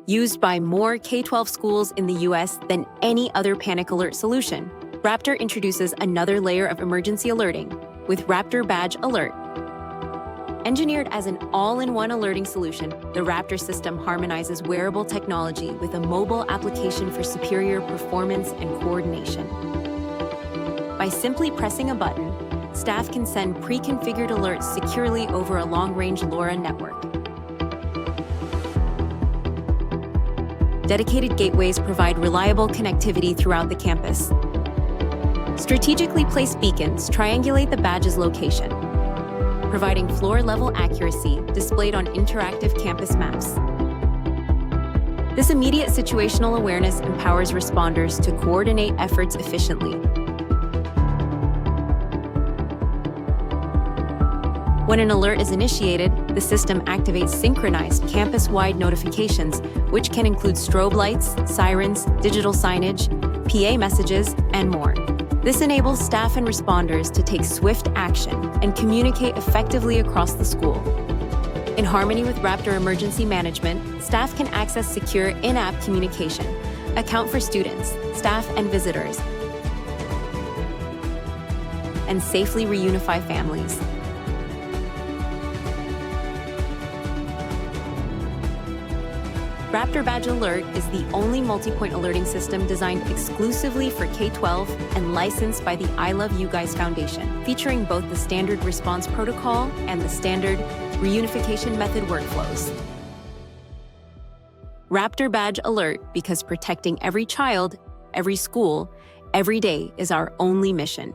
Used by more K-12 schools in the US than any other panic alert solution, Raptor introduces another layer of emergency alerting with Raptor Badge Alert. Engineered as an all-in-one alerting solution, the Raptor system harmonizes wearable technology with a mobile application for superior performance and coordination. By simply pressing a button, staff can send pre-configured alerts securely over a long-range LoRa network. Dedicated gateways provide reliable connectivity throughout the campus. Strategically placed beacons triangulate the badge's location, providing floor-level accuracy displayed on interactive campus maps. This immediate situational awareness empowers responders to coordinate efforts efficiently. When an alert is initiated, the system activates synchronized campus-wide notifications, which can include strobe lights, sirens, digital signage, PA messages, and more. This enables staff and responders to take swift action and communicate effectively across the school. In harmony with Raptor Emergency Management, staff can access secure in-app communication, account for students, staff, and visitors, and safely reunify families. Raptor Badge Alert is the only multi-point alerting system designed exclusively for K-12 and licensed by the I Love You Guys Foundation, featuring both the standard response protocol and the standard reunification method workflows. Raptor Badge Alert, because protecting every child, every school, every day is our only mission.